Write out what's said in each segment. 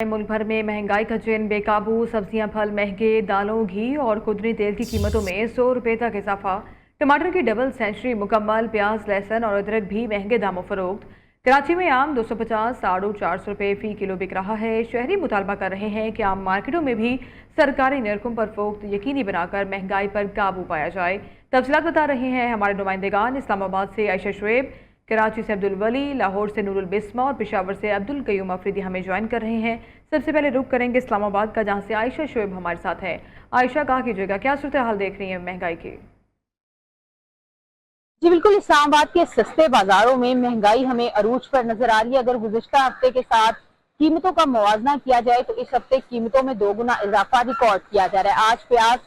मुल्क भर में महंगाई का चेन बेकाबू। सब्जियां फल महंगे, दालों घी और खुदरी तेल की कीमतों में 100 रुपए तक इजाफा। टमाटर की डबल सेंचुरी मुकम्मल। प्याज, लहसुन और अदरक भी महंगे दामों फरोख्त। कराची में आम 250 साढ़ू 400 रुपए फी किलो बिक रहा है। शहरी मुतालबा कर रहे हैं कि आम मार्केटों में भी सरकारी निरखों पर फरोख्त यकीनी बनाकर महंगाई पर काबू पाया जाए। तफसीलात बता रहे हैं हमारे नुमाइंदेगान। इस्लामाबाद से आयशा शुएब, कराची से अब्दुल वली, लाहौर से नूरुल बिस्मा और पेशावर से अब्दुल कयूम अफरीदी हमें ज्वाइन कर रहे हैं। सबसे पहले रुक करेंगे इस्लामाबाद का, जहां से आयशा शुएब हमारे साथ है। आयशा, कहा कीजिएगा, क्या सूरत हाल देख रही है महंगाई की? जी बिल्कुल, इस्लामाबाद के सस्ते बाजारों में महंगाई हमें अरूज पर नजर आ रही है। अगर गुज़िश्ता हफ्ते के साथ कीमतों का मुवाजना किया जाए तो इस हफ्ते कीमतों में 2 गुना इजाफा रिकॉर्ड किया जा रहा है। आज प्याज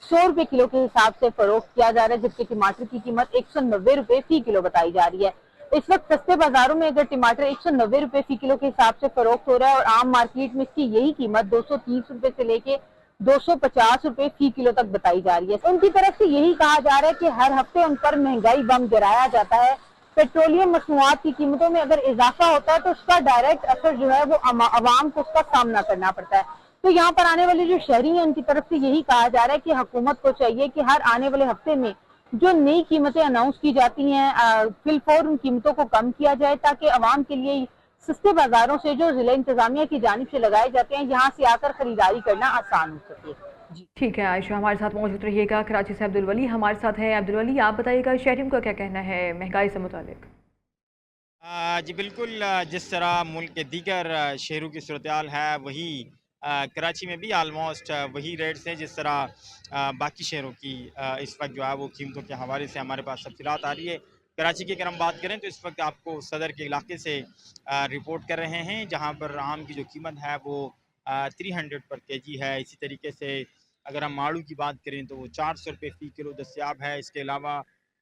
100 रुपए किलो के हिसाब से फरोख्त किया जा रहा है, जबकि टमाटर की कीमत 190 रुपए फी किलो बताई जा रही है। इस वक्त सस्ते बाजारों में अगर टमाटर 190 रुपए फी किलो के हिसाब से फरोख्त हो रहा है और आम मार्केट में इसकी यही कीमत 230 रुपए से लेके 250 रुपए फी किलो तक बताई जा रही है। उनकी तरफ से यही कहा जा रहा है कि हर हफ्ते उन पर महंगाई बम गिराया जाता है। पेट्रोलियम मसनूआत की कीमतों में अगर इजाफा होता है तो उसका डायरेक्ट असर जो है वो अवाम को उसका सामना करना पड़ता है। तो यहाँ पर आने वाले जो शहरी हैं उनकी तरफ से यही कहा जा रहा है कि हुकूमत को चाहिए कि हर आने वाले हफ्ते में जो नई कीमतें अनाउंस की जाती हैं फिलफौर उन कीमतों को कम किया जाए, ताकि अवाम के लिए सस्ते बाजारों से जो जिला इंतजामिया की जानिब से लगाए जाते हैं यहाँ से आकर खरीदारी करना आसान हो सके। जी ठीक है आयशा, हमारे साथ मौजूद रहिएगा। कराची से अब्दुल वली हमारे साथ है। अब्दुल वली, आप बताइएगा शहरियों का क्या कहना है महंगाई से मुतालिक? जी बिल्कुल, जिस तरह मुल्क के दीगर शहरों की सूरत हाल है वही कराची में भी आलमोस्ट वही रेट्स हैं जिस तरह बाकी शहरों की इस वक्त जो है वो कीमतों के हवाले से हमारे पास तफसीलात आ रही है। कराची की अगर हम बात करें तो इस वक्त आपको सदर के इलाके से रिपोर्ट कर रहे हैं, जहां पर आम की जो कीमत है वो 300 पर केजी है। इसी तरीके से अगर हम आड़ू की बात करें तो वो 400 रुपये फ़ी किलो दस्तियाब है। इसके अलावा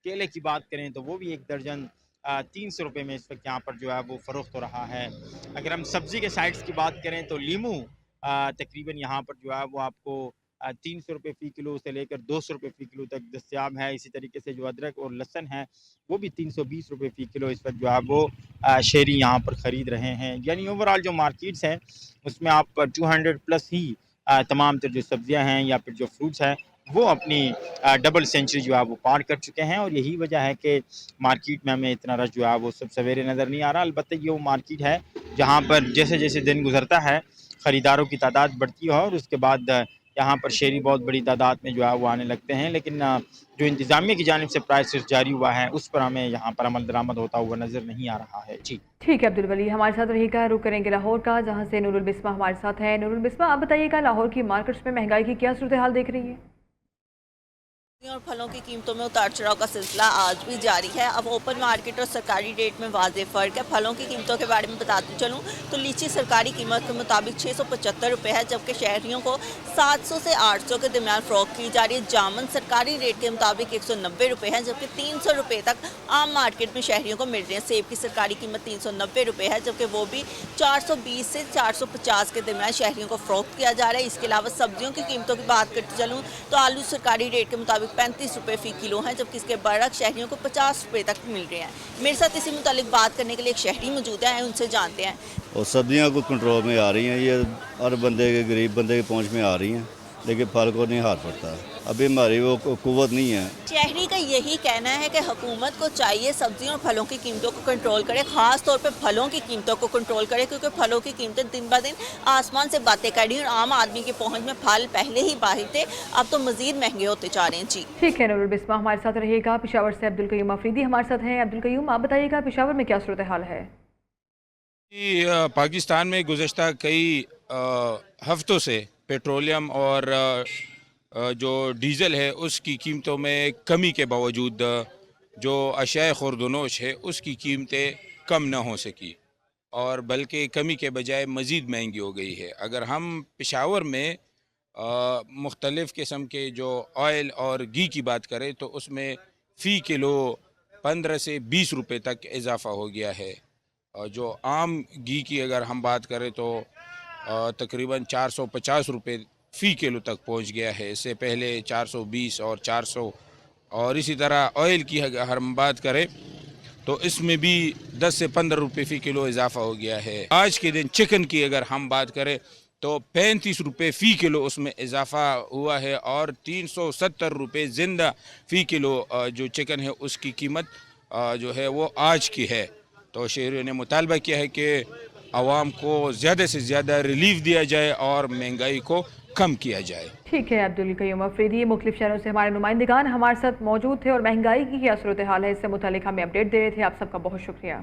केले की बात करें तो वो भी एक दर्जन 300 रुपये में इस वक्त यहाँ पर जो है वो फ़रोख्त हो रहा है। अगर हम सब्ज़ी के साइड्स की बात करें तो लीमू तकरीबन यहाँ पर जो है वो आपको 300 रुपये फ़ी किलो से लेकर 200 रुपये फ़ी किलो तक दस्तियाब है। इसी तरीके से जो अदरक और लहसुन है वो भी 320 रुपये फ़ी किलो इस वक्त जो है वो शहरी यहाँ पर ख़रीद रहे हैं। यानी ओवरऑल जो मार्केट्स हैं उसमें आप 200 प्लस ही तमाम तर जो सब्जियाँ हैं या फिर जो फ्रूट्स हैं वो अपनी डबल सेंचुरी जो है वो पार कर चुके हैं। और यही वजह है कि मार्केट में हमें इतना रश जो है वो सब सवेरे नज़र नहीं आ रहा। अलबत्ता ये वो मार्केट है जहाँ पर जैसे जैसे दिन गुजरता है ख़रीदारों की तादाद बढ़ती है और उसके बाद यहाँ पर शहरी बहुत बड़ी तादाद में जो है वो आने लगते हैं। लेकिन जो इंतज़ामिया की जानिब से प्राइस जारी हुआ है उस पर हमें यहाँ पर अमल दरामद होता हुआ नज़र नहीं आ रहा है। जी ठीक है अब्दुल वली, हमारे साथ रहिएगा। रुक करेंगे लाहौर का, जहां से नूरुल बिस्मा हमारे साथ है। नूरुल बिस्मा, आप बताइएगा लाहौर की मार्केट्स में महंगाई की क्या सूरत हाल देख रही है? और फलों की कीमतों में उतार चढ़ाव का सिलसिला आज भी जारी है। अब ओपन मार्केट और सरकारी रेट में वाज़ेह फ़र्क है। फलों की कीमतों के बारे में बताती चलूँ तो लीची सरकारी कीमत के मुताबिक 675 रुपये है, जबकि शहरियों को 700 से 800 के दरमियान फ़रोख्त की जा रही है। जामुन सरकारी रेट के मुताबिक 190 रुपये है, जबकि 300 रुपये तक आम मार्केट में शहरियों को मिल रहे हैं। सेब की सरकारी कीमत 390 रुपये है, जबकि वो भी 420 से 450 के दरमियान शहरियों को फ़रोख्त किया जा रहा है। इसके अलावा सब्जियों की कीमतों की बात करते चलूँ तो आलू सरकारी रेट के मुताबिक 35 रुपये फ़ी किलो हैं, जबकि इसके बरक शहरियों को 50 रुपये तक मिल रहे हैं। मेरे साथ इसी मुतालिक बात करने के लिए एक शहरी मौजूद है, उनसे जानते हैं। और सब्जियां को कंट्रोल में आ रही हैं, ये हर बंदे के गरीब बंदे की पहुंच में आ रही हैं, लेकिन फल को नहीं हार पड़ता। अभी हमारी वो कुव्वत नहीं है। शहरी का यही कहना है कि हुकूमत को चाहिए सब्जियों और फलों की कीमतों को कंट्रोल करे, खास तौर पे फलों की कीमतों को कंट्रोल करे, क्योंकि फलों की कीमतें दिन ब दिन आसमान से बातें कर रही हैं और आम आदमी की पहुंच में फल पहले ही बाहर थे, अब तो मजीद महंगे होते जा रहे हैं। जी ठीक है नूरुल बिस्मा हमारे साथ रहिएगा। पेशावर से अब्दुल कयूम अफरीदी हमारे साथ हैं। अब्दुल कयूम, आप बताइएगा पेशावर में क्या सूरत हाल है? पाकिस्तान में गुज़श्ता कई हफ्तों से पेट्रोलियम और जो डीज़ल है उसकी कीमतों में कमी के बावजूद जो अशिया खुर्दनोश है उसकी कीमतें कम न हो सकी और बल्कि कमी के बजाय मज़ीद महंगी हो गई है। अगर हम पेशावर में मुख्तलिफ़ किस्म के जो ऑयल और घी की बात करें तो उसमें फ़ी किलो 15 से 20 रुपये तक इजाफ़ा हो गया है। जो आम घी की अगर हम बात करें तो तकरीबन 450 रुपये फ़ी किलो तक पहुंच गया है। इससे पहले 420 और 400। और इसी तरह ऑयल की अगर हम बात करें تو اس میں بھی 10 سے 15 روپے فی کلو اضافہ ہو گیا ہے. آج کے دن چکن کی اگر ہم بات کریں تو 35 روپے فی کلو اس میں اضافہ ہوا ہے اور 370 روپے زندہ فی کلو جو چکن ہے اس کی قیمت جو ہے وہ آج کی ہے. تو شہریوں نے مطالبہ کیا ہے کہ عوام کو زیادہ سے زیادہ ریلیف دیا جائے اور مہنگائی کو کم کیا جائے. ٹھیک ہے عبدالقیوم افریدی، مختلف شہروں سے ہمارے نمائندگان ہمارے ساتھ موجود تھے اور مہنگائی کی کیا صورتحال ہے اس سے متعلق ہمیں اپڈیٹ دے رہے تھے. آپ سب کا بہت شکریہ.